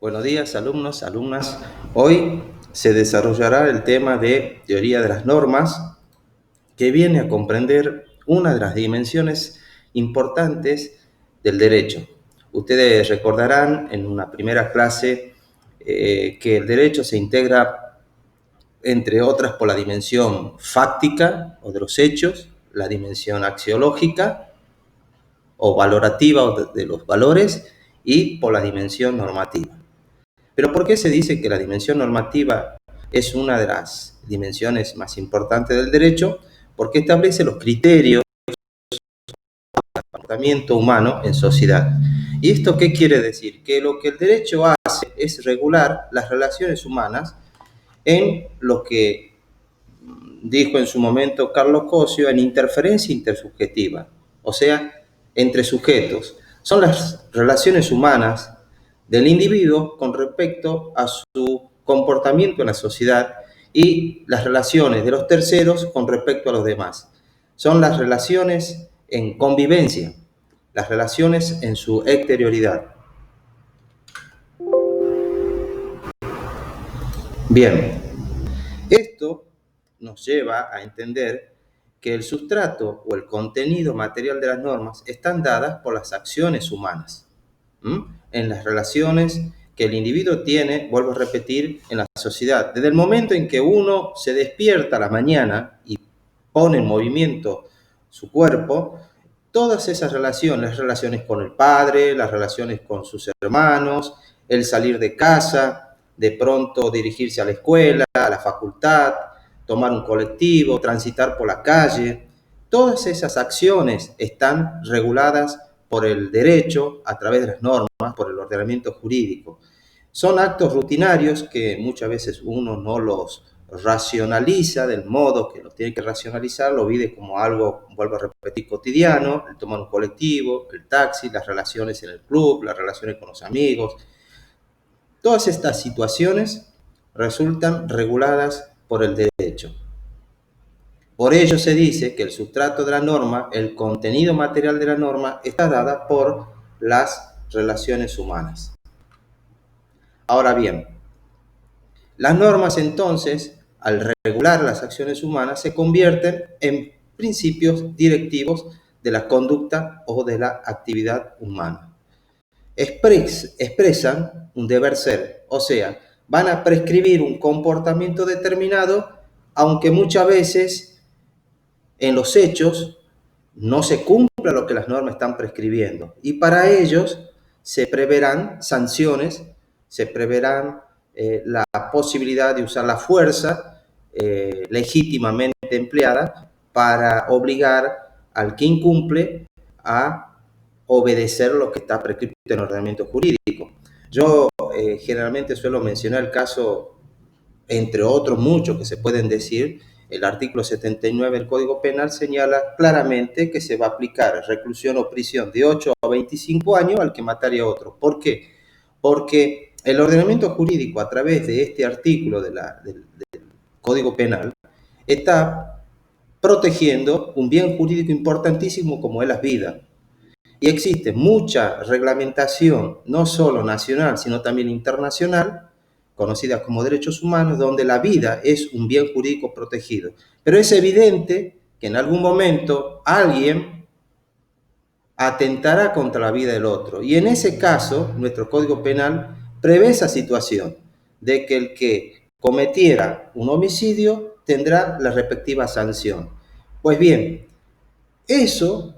Buenos días, alumnos, alumnas. Hoy se desarrollará el tema de teoría de las normas, que viene a comprender una de las dimensiones importantes del derecho. Ustedes recordarán en una primera clase que el derecho se integra, entre otras, por la dimensión fáctica o de los hechos, la dimensión axiológica o valorativa o de los valores, y por la dimensión normativa. Pero ¿por qué se dice que la dimensión normativa es una de las dimensiones más importantes del derecho? Porque establece los criterios del comportamiento humano en sociedad. ¿Y esto qué quiere decir? Que lo que el derecho hace es regular las relaciones humanas en lo que dijo en su momento Carlos Cosio, en interferencia intersubjetiva, o sea, entre sujetos. Son las relaciones humanas del individuo con respecto a su comportamiento en la sociedad y las relaciones de los terceros con respecto a los demás. Son las relaciones en convivencia, las relaciones en su exterioridad. Bien, esto nos lleva a entender que el sustrato o el contenido material de las normas están dadas por las acciones humanas, en las relaciones que el individuo tiene, vuelvo a repetir, en la sociedad. Desde el momento en que uno se despierta a la mañana y pone en movimiento su cuerpo, todas esas relaciones, las relaciones con el padre, las relaciones con sus hermanos, el salir de casa, de pronto dirigirse a la escuela, a la facultad, tomar un colectivo, transitar por la calle, todas esas acciones están reguladas por el derecho a través de las normas, por el ordenamiento jurídico. Son actos rutinarios que muchas veces uno no los racionaliza del modo que lo tiene que racionalizar, lo vive como algo, vuelvo a repetir, cotidiano, el tomar un colectivo, el taxi, las relaciones en el club, las relaciones con los amigos. Todas estas situaciones resultan reguladas por el derecho. Por ello se dice que el sustrato de la norma, el contenido material de la norma, está dada por las relaciones humanas. Ahora bien, las normas entonces, al regular las acciones humanas, se convierten en principios directivos de la conducta o de la actividad humana. Expresan un deber ser, o sea, van a prescribir un comportamiento determinado, aunque muchas veces en los hechos no se cumpla lo que las normas están prescribiendo. Y para ellos se preverán sanciones, se preverán la posibilidad de usar la fuerza legítimamente empleada para obligar al que incumple a obedecer lo que está prescrito en el ordenamiento jurídico. Yo generalmente suelo mencionar el caso, entre otros muchos que se pueden decir. El artículo 79 del Código Penal señala claramente que se va a aplicar reclusión o prisión de 8 a 25 años al que mataría a otro. ¿Por qué? Porque el ordenamiento jurídico, a través de este artículo del Código Penal, está protegiendo un bien jurídico importantísimo como es la vida. Y existe mucha reglamentación, no solo nacional, sino también internacional, conocida como derechos humanos, donde la vida es un bien jurídico protegido. Pero es evidente que en algún momento alguien atentará contra la vida del otro. Y en ese caso, nuestro Código Penal prevé esa situación de que el que cometiera un homicidio tendrá la respectiva sanción. Pues bien, eso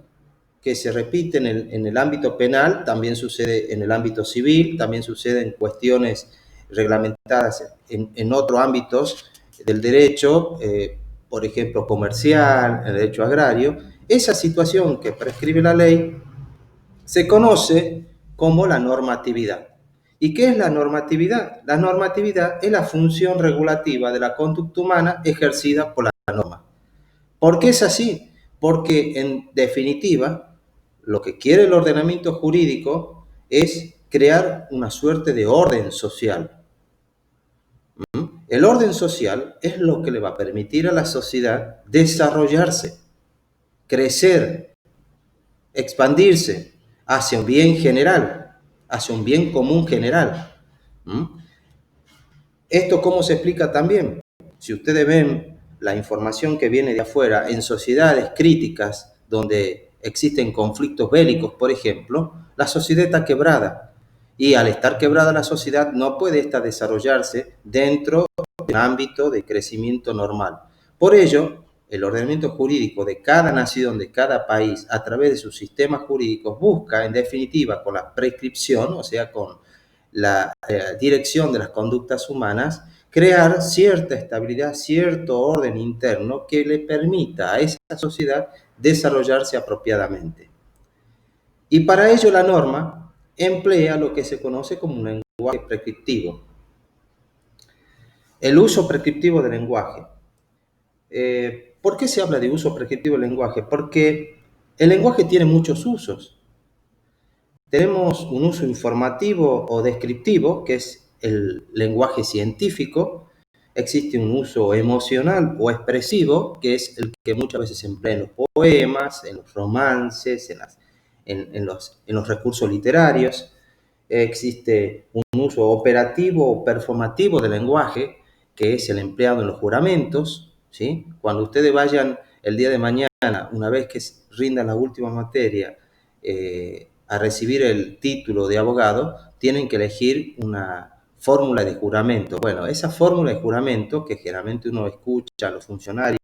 que se repite en el ámbito penal también sucede en el ámbito civil, también sucede en cuestiones reglamentadas en otros ámbitos del derecho, por ejemplo, comercial, el derecho agrario. Esa situación que prescribe la ley se conoce como la normatividad. ¿Y qué es la normatividad? La normatividad es la función regulativa de la conducta humana ejercida por la norma. ¿Por qué es así? Porque, en definitiva, lo que quiere el ordenamiento jurídico es crear una suerte de orden social. El orden social es lo que le va a permitir a la sociedad desarrollarse, crecer, expandirse hacia un bien general, hacia un bien común general. ¿Mm? ¿Esto cómo se explica también? Si ustedes ven la información que viene de afuera en sociedades críticas donde existen conflictos bélicos, por ejemplo, la sociedad está quebrada. Y al estar quebrada la sociedad no puede esta desarrollarse dentro de un ámbito de crecimiento normal. Por ello, el ordenamiento jurídico de cada nación, de cada país, a través de sus sistemas jurídicos, busca, en definitiva, con la prescripción, o sea, con la dirección de las conductas humanas, crear cierta estabilidad, cierto orden interno que le permita a esa sociedad desarrollarse apropiadamente. Y para ello la norma emplea lo que se conoce como un lenguaje prescriptivo. El uso prescriptivo del lenguaje. ¿Por qué se habla de uso prescriptivo del lenguaje? Porque el lenguaje tiene muchos usos. Tenemos un uso informativo o descriptivo, que es el lenguaje científico. Existe un uso emocional o expresivo, que es el que muchas veces se emplea en los poemas, en los romances, en los recursos literarios. Existe un uso operativo o performativo del lenguaje, que es el empleado en los juramentos, ¿sí? Cuando ustedes vayan el día de mañana, una vez que rindan la última materia, a recibir el título de abogado, tienen que elegir una fórmula de juramento. Bueno, esa fórmula de juramento que generalmente uno escucha a los funcionarios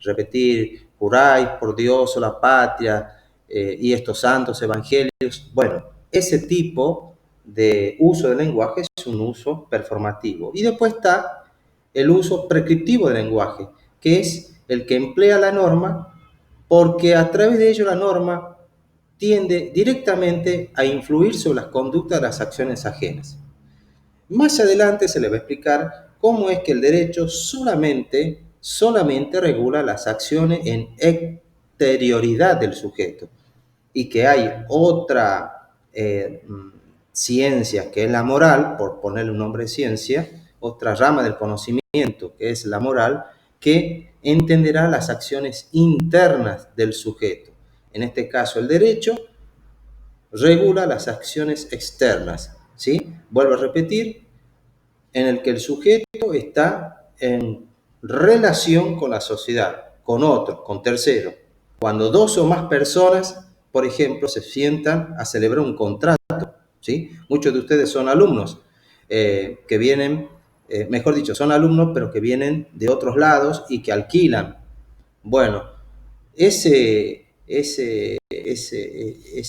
repetir, juráis por Dios o la patria y estos santos evangelios. Bueno, ese tipo de uso del lenguaje es un uso performativo. Y después está el uso prescriptivo del lenguaje, que es el que emplea la norma porque a través de ello la norma tiende directamente a influir sobre las conductas de las acciones ajenas. Más adelante se le va a explicar cómo es que el derecho solamente regula las acciones en exterioridad del sujeto y que hay otra ciencia que es la moral, por ponerle un nombre de ciencia, otra rama del conocimiento que es la moral, que entenderá las acciones internas del sujeto. En este caso, el derecho regula las acciones externas, ¿sí? Vuelvo a repetir, en el que el sujeto está en relación con la sociedad, con otros, con terceros. Cuando dos o más personas, por ejemplo, se sientan a celebrar un contrato, ¿sí? Muchos de ustedes son alumnos que vienen, mejor dicho, son alumnos, pero que vienen de otros lados y que alquilan. Bueno, ese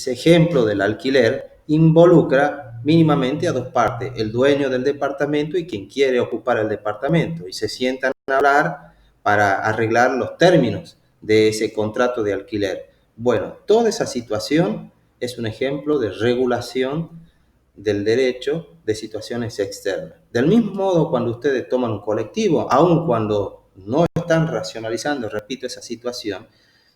ejemplo del alquiler involucra mínimamente a dos partes, el dueño del departamento y quien quiere ocupar el departamento, y se sientan a hablar para arreglar los términos de ese contrato de alquiler. Bueno, toda esa situación es un ejemplo de regulación del derecho de situaciones externas. Del mismo modo, cuando ustedes toman un colectivo, aun cuando no están racionalizando, repito, esa situación,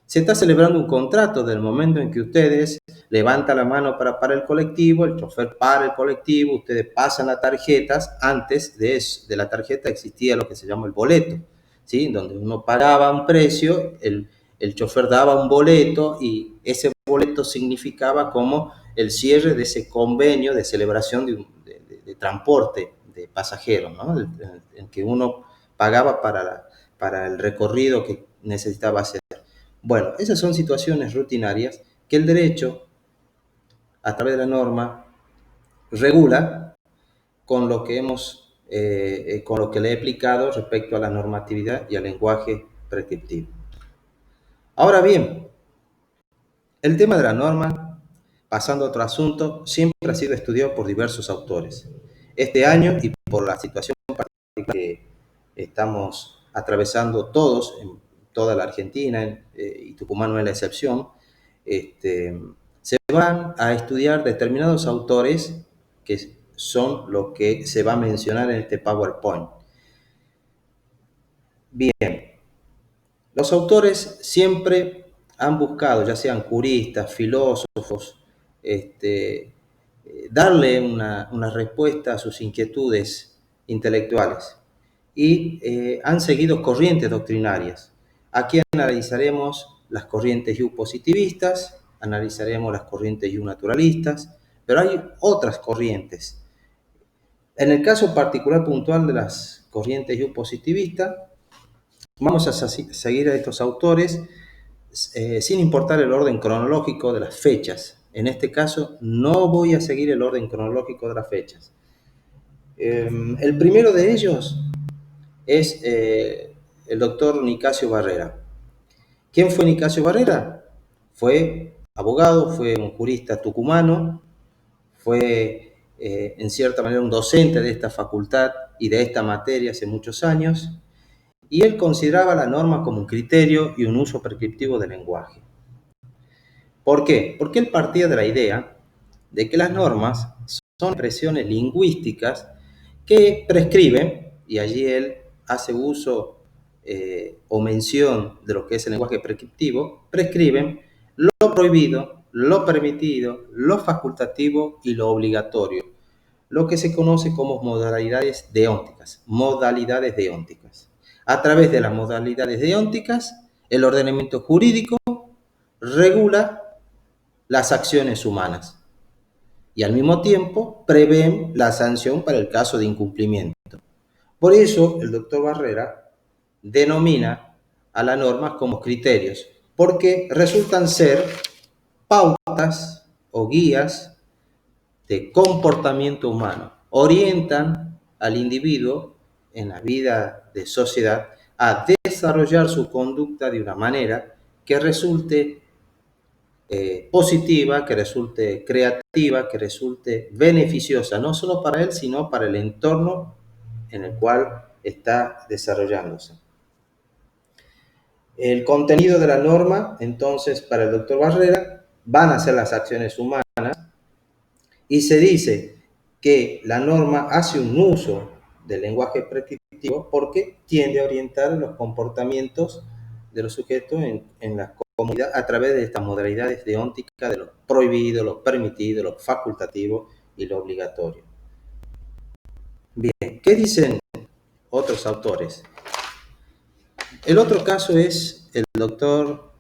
se está celebrando un contrato del momento en que ustedes levantan la mano para parar el colectivo, el chofer para el colectivo, ustedes pasan las tarjetas. Antes de la tarjeta existía lo que se llama el boleto, ¿sí? Donde uno pagaba un precio, el chofer daba un boleto y ese boleto significaba como el cierre de ese convenio de celebración de transporte de pasajeros, ¿no? En que uno pagaba para el recorrido que necesitaba hacer. Bueno, esas son situaciones rutinarias que el derecho, a través de la norma, regula con lo que con lo que le he explicado respecto a la normatividad y al lenguaje prescriptivo. Ahora bien, el tema de la norma, pasando a otro asunto, siempre ha sido estudiado por diversos autores. Este año, y por la situación particular que estamos atravesando todos, en toda la Argentina, y Tucumán no es la excepción, se van a estudiar determinados autores que son los que se va a mencionar en este PowerPoint. Bien, los autores siempre han buscado, ya sean juristas, filósofos, darle una respuesta a sus inquietudes intelectuales y han seguido corrientes doctrinarias. Aquí analizaremos las corrientes positivistas, analizaremos las corrientes naturalistas, pero hay otras corrientes En el caso particular puntual de las corrientes U-positivistas, vamos a seguir a estos autores sin importar el orden cronológico de las fechas. En este caso, no voy a seguir el orden cronológico de las fechas. El primero de ellos es el doctor Nicasio Barrera. ¿Quién fue Nicasio Barrera? Fue abogado, fue un jurista tucumano, fue en cierta manera un docente de esta facultad y de esta materia hace muchos años, y él consideraba la norma como un criterio y un uso prescriptivo del lenguaje. ¿Por qué? Porque él partía de la idea de que las normas son expresiones lingüísticas que prescriben, y allí él hace uso o mención de lo que es el lenguaje prescriptivo, prescriben lo prohibido, lo permitido, lo facultativo y lo obligatorio, lo que se conoce como modalidades deónticas, modalidades deónticas. A través de las modalidades deónticas, el ordenamiento jurídico regula las acciones humanas y al mismo tiempo prevén la sanción para el caso de incumplimiento. Por eso el doctor Barrera denomina a las normas como criterios, porque resultan ser pautas o guías de comportamiento humano, orientan al individuo en la vida de sociedad a desarrollar su conducta de una manera que resulte positiva, que resulte creativa, que resulte beneficiosa, no solo para él, sino para el entorno en el cual está desarrollándose. El contenido de la norma, entonces, para el doctor Barrera, van a ser las acciones humanas y se dice que la norma hace un uso del lenguaje prescriptivo porque tiende a orientar los comportamientos de los sujetos en la comunidad a través de estas modalidades deónticas de lo prohibido, lo permitido, lo facultativo y lo obligatorio. Bien, ¿qué dicen otros autores? El otro caso es el doctor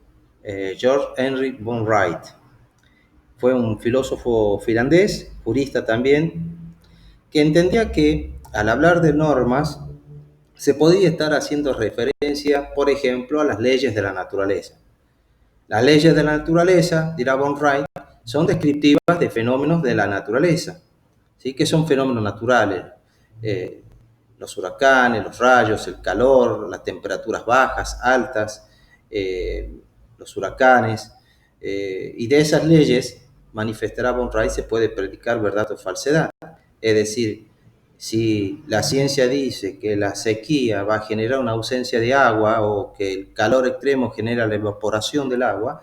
George Henry von Wright. Fue un filósofo finlandés, jurista también, que entendía que al hablar de normas se podía estar haciendo referencia, por ejemplo, a las leyes de la naturaleza. Las leyes de la naturaleza, dirá von Wright, son descriptivas de fenómenos de la naturaleza, ¿sí? Que son fenómenos naturales. Los huracanes, los rayos, el calor, las temperaturas bajas, altas, los huracanes, y de esas leyes, manifestará von Wright, se puede predicar verdad o falsedad. Es decir, si la ciencia dice que la sequía va a generar una ausencia de agua o que el calor extremo genera la evaporación del agua,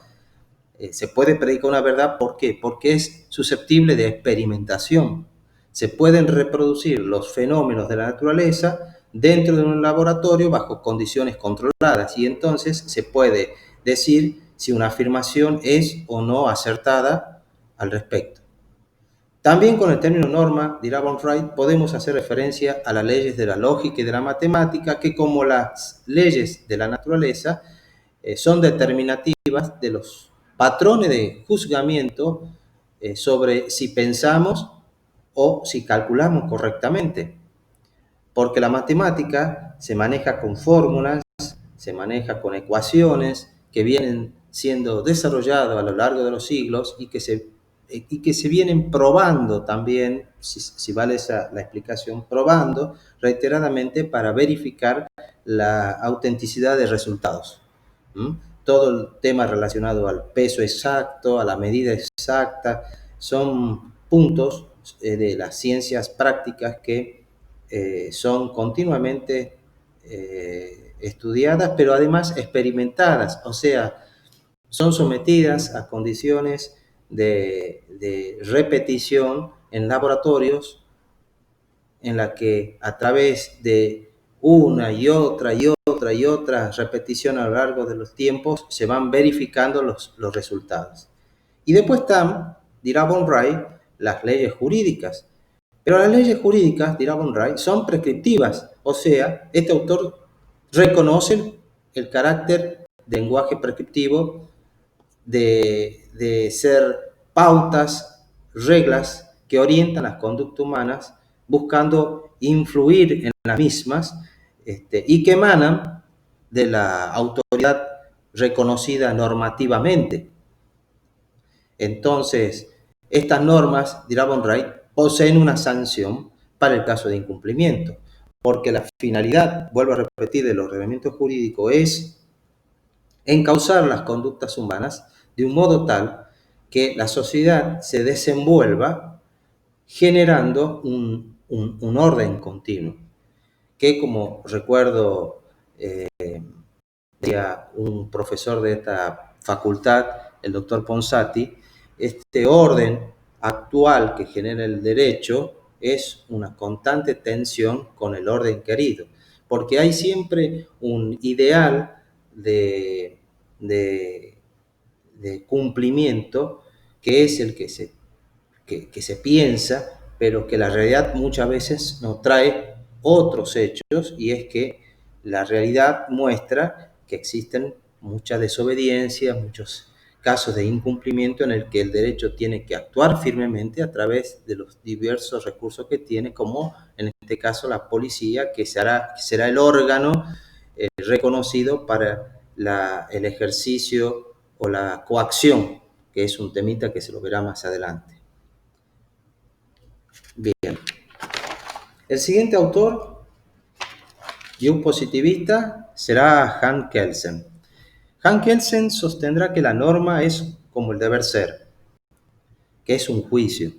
se puede predicar una verdad. ¿Por qué? Porque es susceptible de experimentación. Se pueden reproducir los fenómenos de la naturaleza dentro de un laboratorio bajo condiciones controladas y entonces se puede decir si una afirmación es o no acertada al respecto. También con el término norma, dirá von Wright, podemos hacer referencia a las leyes de la lógica y de la matemática que, como las leyes de la naturaleza, son determinativas de los patrones de juzgamiento sobre si pensamos o si calculamos correctamente. Porque la matemática se maneja con fórmulas, se maneja con ecuaciones que vienen siendo desarrolladas a lo largo de los siglos y que se vienen probando también, si vale la explicación, probando reiteradamente para verificar la autenticidad de resultados. Todo el tema relacionado al peso exacto, a la medida exacta, son puntos de las ciencias prácticas que son continuamente estudiadas, pero además experimentadas, o sea, son sometidas a condiciones de repetición en laboratorios en la que a través de una y otra y otra y otra repetición a lo largo de los tiempos se van verificando los resultados. Y después están, dirá von Wright, las leyes jurídicas. Pero las leyes jurídicas, dirá von Wright, son prescriptivas, o sea, este autor reconoce el carácter de lenguaje prescriptivo de ser pautas, reglas que orientan las conductas humanas buscando influir en las mismas y que emanan de la autoridad reconocida normativamente. Entonces, estas normas, dirá von Wright, poseen una sanción para el caso de incumplimiento, porque la finalidad, vuelvo a repetir, del ordenamiento jurídico es encauzar las conductas humanas de un modo tal que la sociedad se desenvuelva generando un orden continuo, que como recuerdo decía un profesor de esta facultad, el doctor Ponsati, este orden actual que genera el derecho es una constante tensión con el orden querido, porque hay siempre un ideal de, de cumplimiento que es el que se piensa, pero que la realidad muchas veces nos trae otros hechos, y es que la realidad muestra que existen mucha desobediencia, muchos casos de incumplimiento en el que el derecho tiene que actuar firmemente a través de los diversos recursos que tiene, como en este caso la policía, que será el órgano reconocido para el ejercicio o la coacción, que es un temita que se lo verá más adelante. Bien. El siguiente autor y un positivista será Hans Kelsen. Hans Kelsen sostendrá que la norma es como el deber ser, que es un juicio.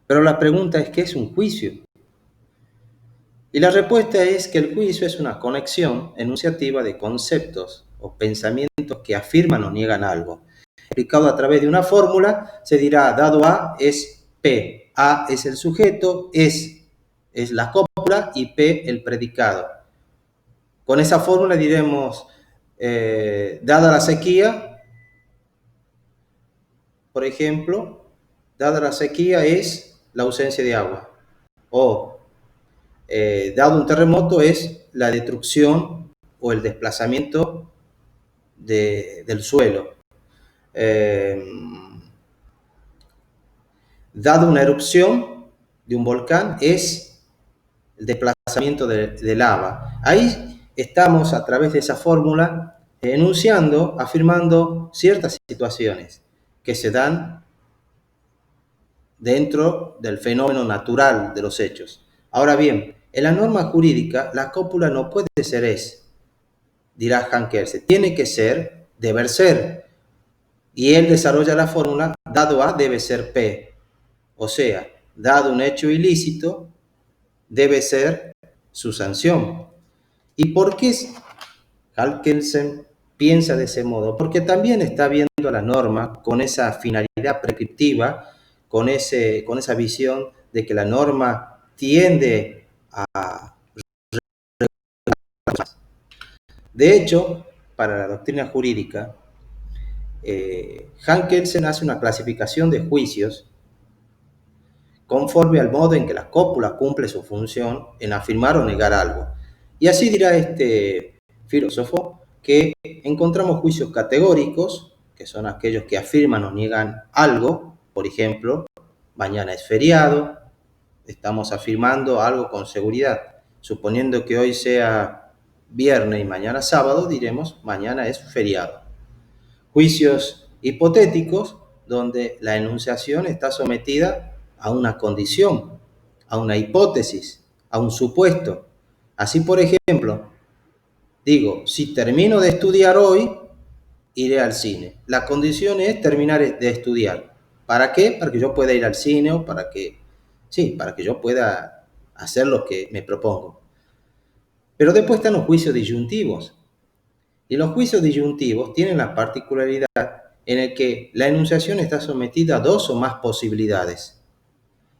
Pero la pregunta es, ¿qué es un juicio? Y la respuesta es que el juicio es una conexión enunciativa de conceptos o pensamientos que afirman o niegan algo. Explicado a través de una fórmula, se dirá, dado A es P. A es el sujeto, es la cópula y P el predicado. Con esa fórmula diremos, dada la sequía, por ejemplo, dada la sequía es la ausencia de agua. O dado un terremoto es la destrucción o el desplazamiento del suelo. Dado una erupción de un volcán es el desplazamiento de lava. Ahí estamos, a través de esa fórmula, enunciando, afirmando ciertas situaciones que se dan dentro del fenómeno natural de los hechos. Ahora bien, en la norma jurídica, la cópula no puede ser es, dirá Hans Kelsen, tiene que ser, deber ser. Y él desarrolla la fórmula, dado A debe ser P. O sea, dado un hecho ilícito, debe ser su sanción. ¿Y por qué Hans Kelsen piensa de ese modo? Porque también está viendo la norma con esa finalidad prescriptiva, con esa visión de que la norma tiende a... De hecho, para la doctrina jurídica, Hans Kelsen hace una clasificación de juicios conforme al modo en que la cópula cumple su función en afirmar o negar algo. Y así dirá este filósofo que encontramos juicios categóricos, que son aquellos que afirman o niegan algo. Por ejemplo, mañana es feriado, estamos afirmando algo con seguridad. Suponiendo que hoy sea viernes y mañana sábado, diremos mañana es feriado. Juicios hipotéticos, donde la enunciación está sometida a una condición, a una hipótesis, a un supuesto. Así, por ejemplo, digo, si termino de estudiar hoy, iré al cine. La condición es terminar de estudiar. ¿Para qué? Para que yo pueda ir al cine o para que yo pueda hacer lo que me propongo. Pero después están los juicios disyuntivos. Y los juicios disyuntivos tienen la particularidad en el que la enunciación está sometida a dos o más posibilidades.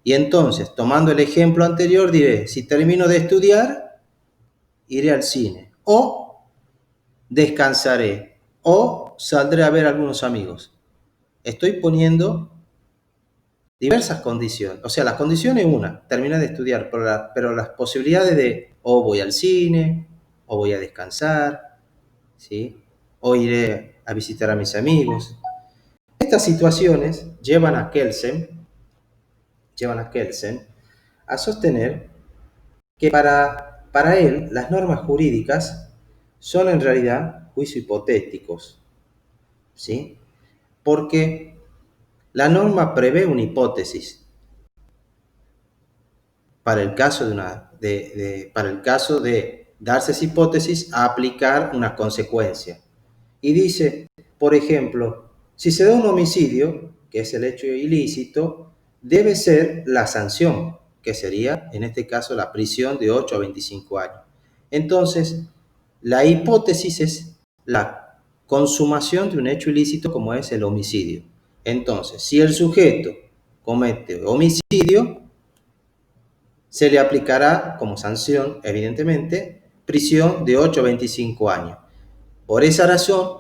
Y entonces, tomando el ejemplo anterior, diré, si termino de estudiar, iré al cine, o descansaré, o saldré a ver a algunos amigos. Estoy poniendo diversas condiciones. O sea, la condición es una, terminar de estudiar, pero las posibilidades de o voy al cine, o voy a descansar, ¿sí? O iré a visitar a mis amigos. Estas situaciones llevan a Kelsen a sostener que para él las normas jurídicas son en realidad juicios hipotéticos, ¿sí? Porque la norma prevé una hipótesis para el caso para el caso de darse esa hipótesis a aplicar una consecuencia. Y dice, por ejemplo, si se da un homicidio, que es el hecho ilícito, debe ser la sanción, que sería, en este caso, la prisión de 8 a 25 años. Entonces, la hipótesis es la consumación de un hecho ilícito como es el homicidio. Entonces, si el sujeto comete homicidio, se le aplicará como sanción, evidentemente, prisión de 8 a 25 años. Por esa razón,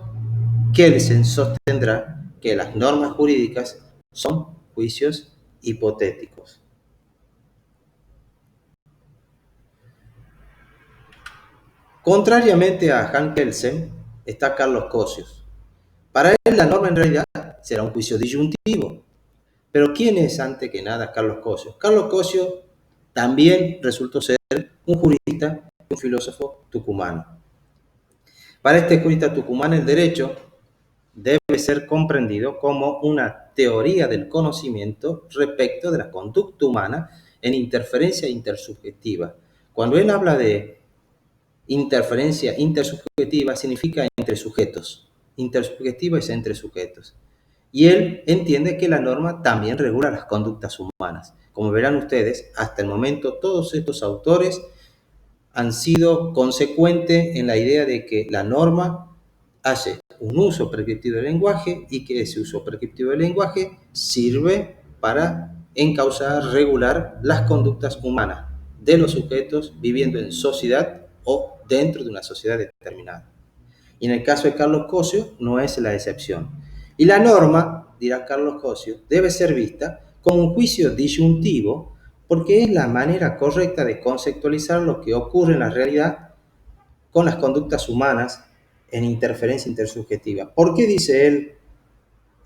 Kelsen sostendrá que las normas jurídicas son juicios hipotéticos. Contrariamente a Hans Kelsen, está Carlos Cosius. Para él la norma en realidad será un juicio disyuntivo. Pero ¿quién es antes que nada Carlos Cosius? Carlos Cosius también resultó ser un jurista y un filósofo tucumano. Para este jurista tucumano el derecho debe ser comprendido como una teoría del conocimiento respecto de la conducta humana en interferencia intersubjetiva. Cuando él habla de interferencia intersubjetiva, significa entre sujetos. Intersubjetiva es entre sujetos. Y él entiende que la norma también regula las conductas humanas. Como verán ustedes, hasta el momento todos estos autores han sido consecuentes en la idea de que la norma hace un uso prescriptivo del lenguaje y que ese uso prescriptivo del lenguaje sirve para encauzar, regular las conductas humanas de los sujetos viviendo en sociedad o dentro de una sociedad determinada. Y en el caso de Carlos Cosius no es la excepción. Y la norma, dirá Carlos Cosius, debe ser vista como un juicio disyuntivo porque es la manera correcta de conceptualizar lo que ocurre en la realidad con las conductas humanas en interferencia intersubjetiva. ¿Por qué dice él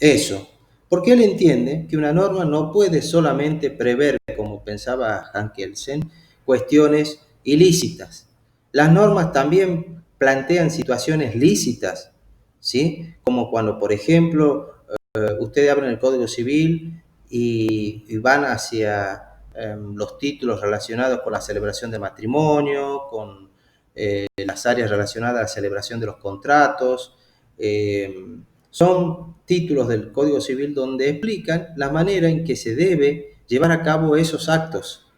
eso? Porque él entiende que una norma no puede solamente prever, como pensaba Hans Kelsen, cuestiones ilícitas. Las normas también plantean situaciones lícitas, ¿sí? Como cuando, por ejemplo, ustedes abren el Código Civil y van hacia los títulos relacionados con la celebración de matrimonio, con las áreas relacionadas a la celebración de los contratos. Son títulos del Código Civil donde explican la manera en que se debe llevar a cabo esos actos.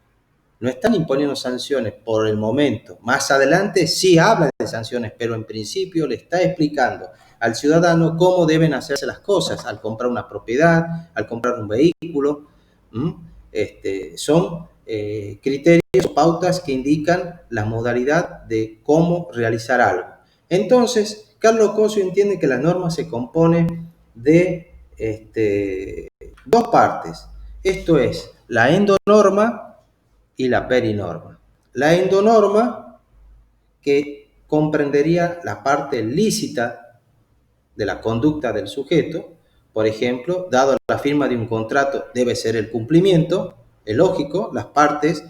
No están imponiendo sanciones por el momento. Más adelante sí habla de sanciones, pero en principio le está explicando al ciudadano cómo deben hacerse las cosas al comprar una propiedad, al comprar un vehículo. Son criterios o pautas que indican la modalidad de cómo realizar algo. Entonces, Carlos Cosius entiende que la norma se compone de dos partes. Esto es la endonorma y la perinorma. La endonorma, que comprendería la parte lícita de la conducta del sujeto, por ejemplo, dado la firma de un contrato debe ser el cumplimiento, es lógico, las partes,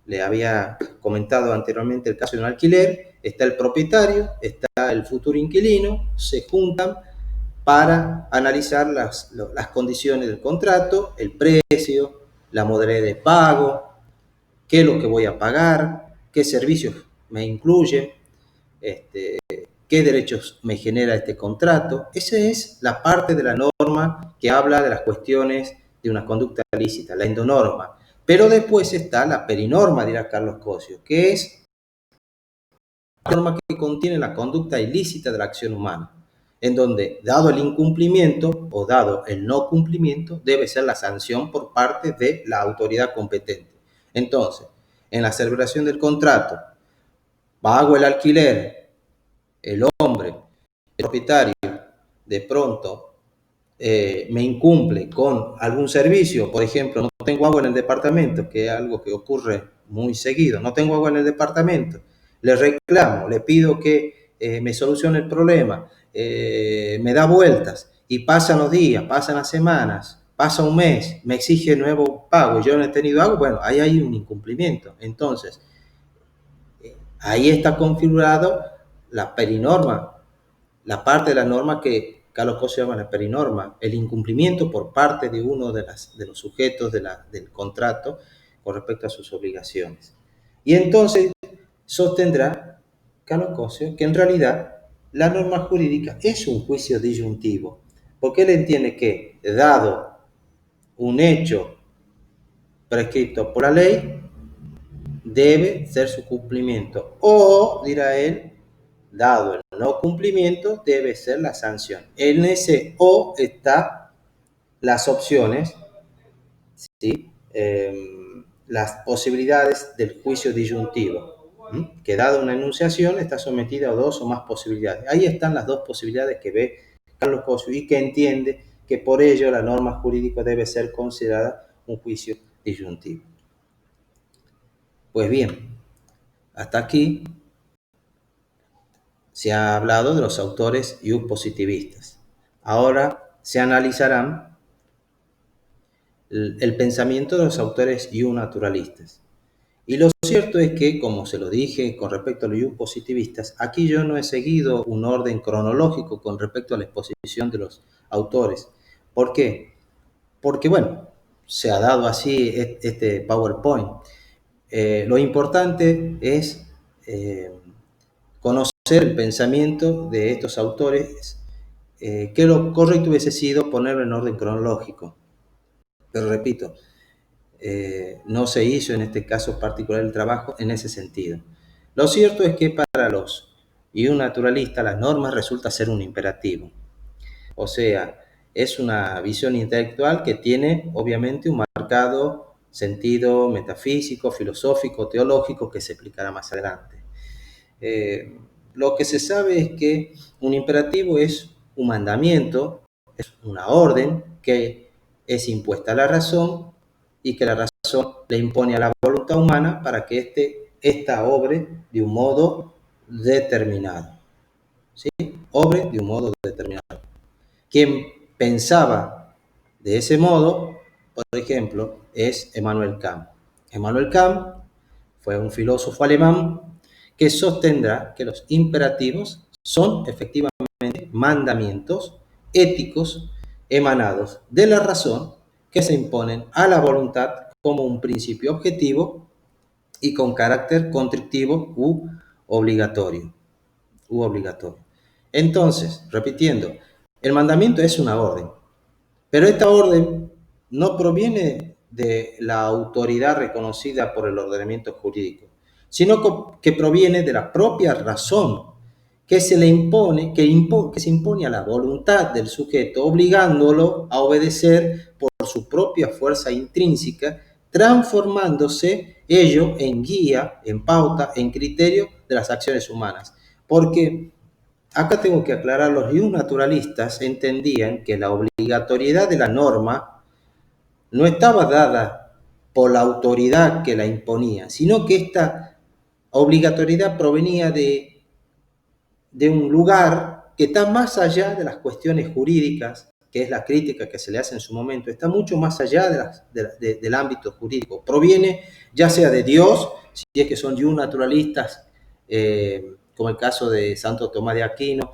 le había comentado anteriormente el caso de un alquiler, está el propietario, está el futuro inquilino, se juntan para analizar las condiciones del contrato, el precio, la modalidad de pago, qué es lo que voy a pagar, qué servicios me incluye, qué derechos me genera este contrato. Esa es la parte de la norma que habla de las cuestiones de una conducta lícita, la endonorma. Pero después está la perinorma, dirá Carlos Cosius, que es la norma que contiene la conducta ilícita de la acción humana, en donde, dado el incumplimiento o dado el no cumplimiento, debe ser la sanción por parte de la autoridad competente. Entonces, en la celebración del contrato, pago el alquiler, el hombre, el propietario, de pronto me incumple con algún servicio, por ejemplo, no tengo agua en el departamento, que es algo que ocurre muy seguido, no tengo agua en el departamento, le reclamo, le pido que me solucione el problema, me da vueltas y pasan los días, pasan las semanas, pasa un mes, me exige nuevo pago y yo no he tenido algo, bueno, ahí hay un incumplimiento. Entonces, ahí está configurado la perinorma, la parte de la norma que Carlos Cosse llama la perinorma, el incumplimiento por parte de uno de los sujetos del contrato con respecto a sus obligaciones. Y entonces sostendrá Carlos Cosse que en realidad la norma jurídica es un juicio disyuntivo, porque él entiende que, dado un hecho prescrito por la ley, debe ser su cumplimiento. O, dirá él, dado el no cumplimiento, debe ser la sanción. En ese o está las opciones, ¿sí? Las posibilidades del juicio disyuntivo, que dado una enunciación está sometida a dos o más posibilidades. Ahí están las dos posibilidades que ve Carlos Cosse y que entiende que por ello la norma jurídica debe ser considerada un juicio disyuntivo. Pues bien, hasta aquí se ha hablado de los autores positivistas. Ahora se analizarán el pensamiento de los autores naturalistas. Y lo cierto es que, como se lo dije con respecto a los positivistas, aquí yo no he seguido un orden cronológico con respecto a la exposición de los autores. ¿Por qué? Porque, bueno, se ha dado así este PowerPoint. Lo importante es conocer el pensamiento de estos autores, que lo correcto hubiese sido ponerlo en orden cronológico. Pero repito, no se hizo en este caso particular el trabajo en ese sentido. Lo cierto es que para los naturalistas la norma resulta ser un imperativo. O sea, es una visión intelectual que tiene obviamente un marcado sentido metafísico, filosófico, teológico que se explicará más adelante. Lo que se sabe es que un imperativo es un mandamiento, es una orden que es impuesta a la razón y que la razón le impone a la voluntad humana para que ésta obre de un modo determinado. ¿Sí? Obre de un modo determinado. Quien pensaba de ese modo, por ejemplo, es Immanuel Kant. Immanuel Kant fue un filósofo alemán que sostendrá que los imperativos son efectivamente mandamientos éticos emanados de la razón que se imponen a la voluntad como un principio objetivo y con carácter constrictivo u obligatorio. Entonces, repitiendo, el mandamiento es una orden, pero esta orden no proviene de la autoridad reconocida por el ordenamiento jurídico, sino que proviene de la propia razón que se le impone, que se impone a la voluntad del sujeto, obligándolo a obedecer por su propia fuerza intrínseca, transformándose ello en guía, en pauta, en criterio de las acciones humanas. Porque acá tengo que aclarar, los naturalistas entendían que la obligatoriedad de la norma no estaba dada por la autoridad que la imponía, sino que esta obligatoriedad provenía de un lugar que está más allá de las cuestiones jurídicas, que es la crítica que se le hace en su momento, está mucho más allá del ámbito jurídico. Proviene ya sea de Dios, si es que son naturalistas, como el caso de Santo Tomás de Aquino,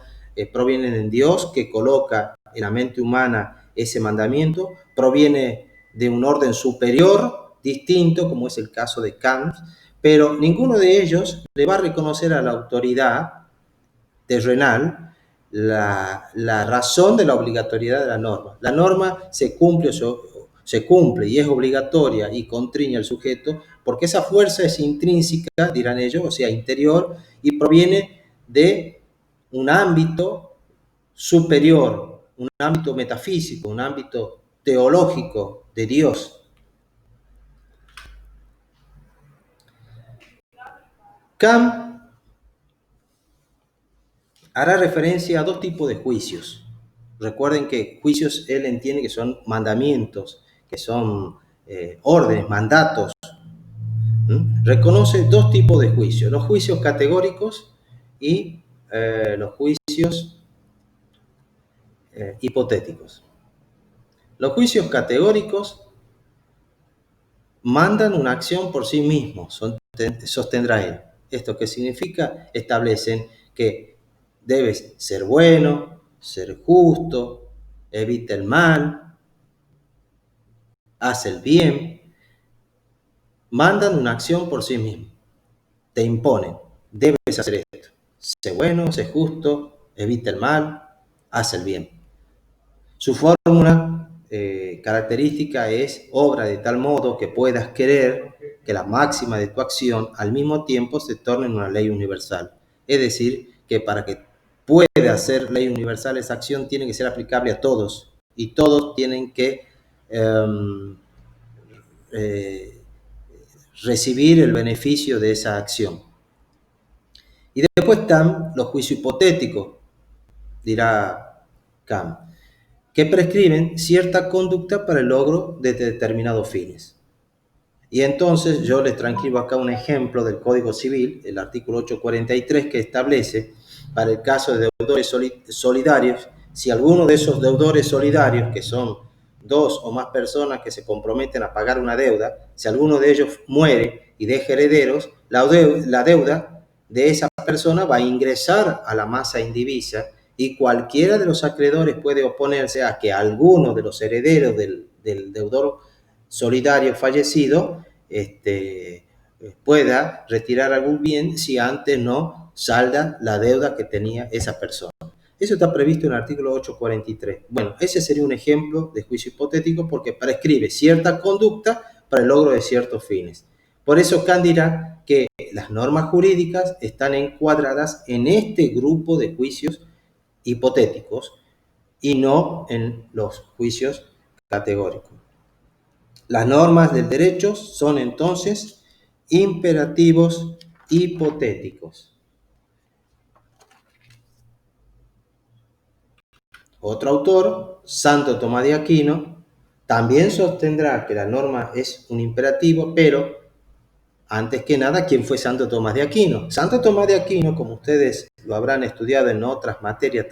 provienen de Dios que coloca en la mente humana ese mandamiento, proviene de un orden superior, distinto, como es el caso de Kant, pero ninguno de ellos le va a reconocer a la autoridad terrenal la razón de la obligatoriedad de la norma. La norma se cumple y es obligatoria y constriñe al sujeto porque esa fuerza es intrínseca, dirán ellos, o sea, interior, y proviene de un ámbito superior, un ámbito metafísico, un ámbito teológico de Dios. Kant hará referencia a dos tipos de juicios. Recuerden que juicios él entiende que son mandamientos, que son órdenes, mandatos. Reconoce dos tipos de juicios, los juicios categóricos y los juicios hipotéticos. Los juicios categóricos mandan una acción por sí mismos, sostendrá él. ¿Esto qué significa? Establecen que debes ser bueno, ser justo, evita el mal, haz el bien. Mandan una acción por sí mismos. Te imponen, debes hacer esto. Sé bueno, sé justo, evita el mal, haz el bien. Su fórmula característica es obra de tal modo que puedas querer que la máxima de tu acción al mismo tiempo se torne en una ley universal. Es decir, que para que pueda ser ley universal esa acción tiene que ser aplicable a todos y todos tienen que eh, recibir el beneficio de esa acción. Y después están los juicios hipotéticos, dirá Kant, que prescriben cierta conducta para el logro de determinados fines. Y entonces yo les transcribo acá un ejemplo del Código Civil, el artículo 843, que establece, para el caso de deudores solidarios, si alguno de esos deudores solidarios, que son dos o más personas que se comprometen a pagar una deuda, si alguno de ellos muere y deja herederos, la deuda de esa persona va a ingresar a la masa indivisa y cualquiera de los acreedores puede oponerse a que alguno de los herederos del deudor solidario fallecido pueda retirar algún bien si antes no salda la deuda que tenía esa persona. Eso está previsto en el artículo 843. Bueno, ese sería un ejemplo de juicio hipotético porque prescribe cierta conducta para el logro de ciertos fines. Por eso Kant dirá que las normas jurídicas están encuadradas en este grupo de juicios hipotéticos y no en los juicios categóricos. Las normas del derecho son entonces imperativos hipotéticos. Otro autor, Santo Tomás de Aquino, también sostendrá que la norma es un imperativo, pero antes que nada, ¿quién fue Santo Tomás de Aquino? Santo Tomás de Aquino, como ustedes lo habrán estudiado en otras materias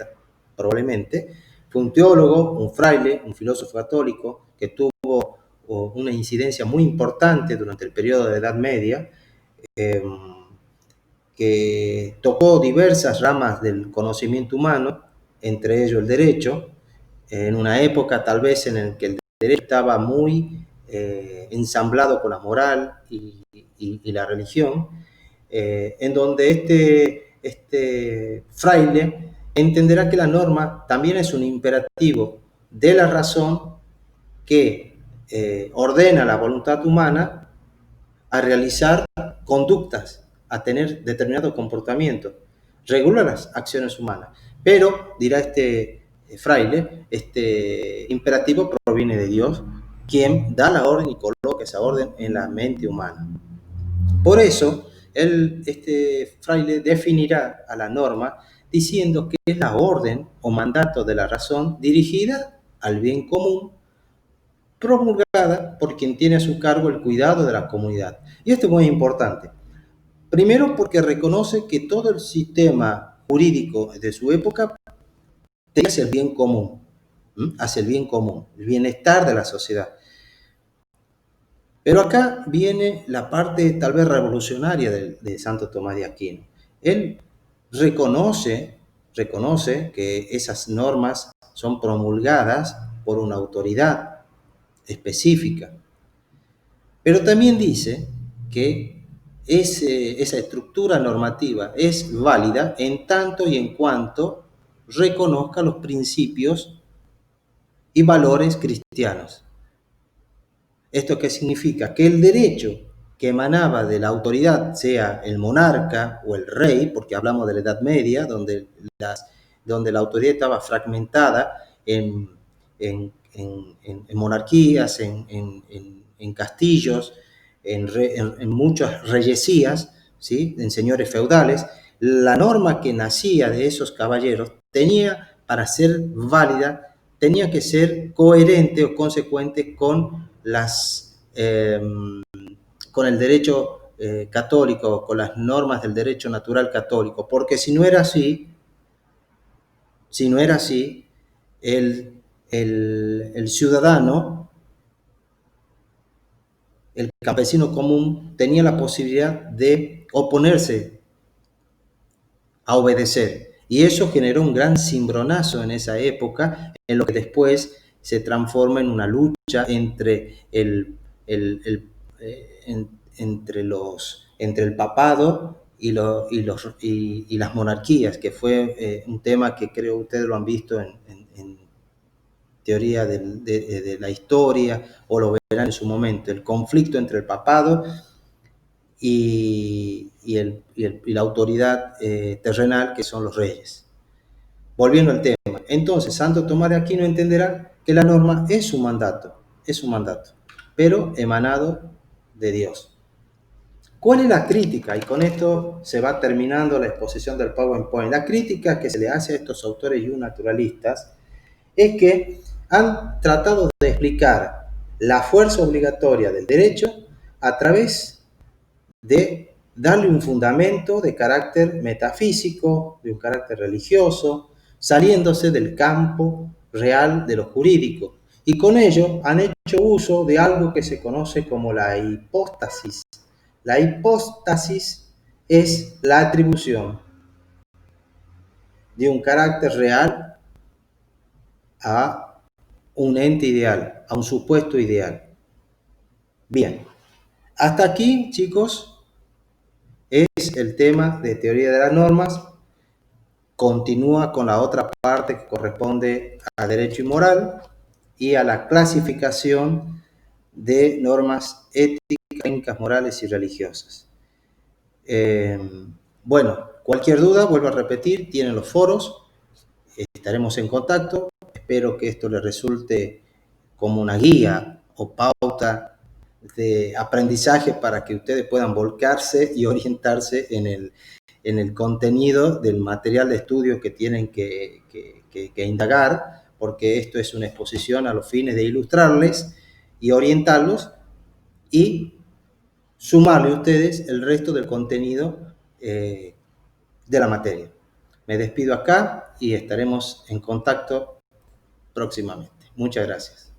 probablemente, fue un teólogo, un fraile, un filósofo católico que tuvo una incidencia muy importante durante el periodo de la Edad Media, que tocó diversas ramas del conocimiento humano, entre ellos el derecho, en una época tal vez en la que el derecho estaba muy ensamblado con la moral y la religión, en donde este fraile entenderá que la norma también es un imperativo de la razón que ordena la voluntad humana a realizar conductas, a tener determinado comportamiento, regula las acciones humanas. Pero, dirá este fraile, este imperativo proviene de Dios, quien da la orden y coloca esa orden en la mente humana. Por eso, este fraile definirá a la norma diciendo que es la orden o mandato de la razón dirigida al bien común, promulgada por quien tiene a su cargo el cuidado de la comunidad. Y esto es muy importante. Primero porque reconoce que todo el sistema jurídico de su época tenía hacia el bien común, hacia el bien común, el bienestar de la sociedad. Pero acá viene la parte tal vez revolucionaria de Santo Tomás de Aquino. Él reconoce que esas normas son promulgadas por una autoridad específica, pero también dice que esa estructura normativa es válida en tanto y en cuanto reconozca los principios y valores cristianos. ¿Esto qué significa? Que el derecho que emanaba de la autoridad, sea el monarca o el rey, porque hablamos de la Edad Media, donde la autoridad estaba fragmentada en monarquías, en castillos, en muchas reyesías, ¿sí? En señores feudales, la norma que nacía de esos caballeros tenía, para ser válida, tenía que ser coherente o consecuente con con el derecho católico, con las normas del derecho natural católico, porque si no era así, el el ciudadano, el campesino común, tenía la posibilidad de oponerse a obedecer. Y eso generó un gran cimbronazo en esa época, en lo que después se transforma en una lucha entre entre el papado y las monarquías, que fue un tema que creo ustedes lo han visto en teoría de la historia, o lo verán en su momento, el conflicto entre el papado y la autoridad terrenal, que son los reyes. Volviendo al tema, entonces Santo Tomás de Aquino entenderá que la norma es un mandato, pero emanado de Dios. ¿Cuál es la crítica? Y con esto se va terminando la exposición del PowerPoint. La crítica que se le hace a estos autores y naturalistas es que han tratado de explicar la fuerza obligatoria del derecho a través de darle un fundamento de carácter metafísico, de un carácter religioso, saliéndose del campo real de lo jurídico. Y con ello han hecho uso de algo que se conoce como la hipóstasis. La hipóstasis es la atribución de un carácter real a un ente ideal, a un supuesto ideal. Bien, hasta aquí, chicos, es el tema de teoría de las normas. Continúa con la otra parte que corresponde a derecho y moral y a la clasificación de normas éticas, morales y religiosas. Bueno, cualquier duda, vuelvo a repetir, tienen los foros, estaremos en contacto. Espero que esto les resulte como una guía o pauta de aprendizaje para que ustedes puedan volcarse y orientarse en el contenido del material de estudio que tienen que indagar, porque esto es una exposición a los fines de ilustrarles y orientarlos y sumarle a ustedes el resto del contenido de la materia. Me despido acá y estaremos en contacto próximamente. Muchas gracias.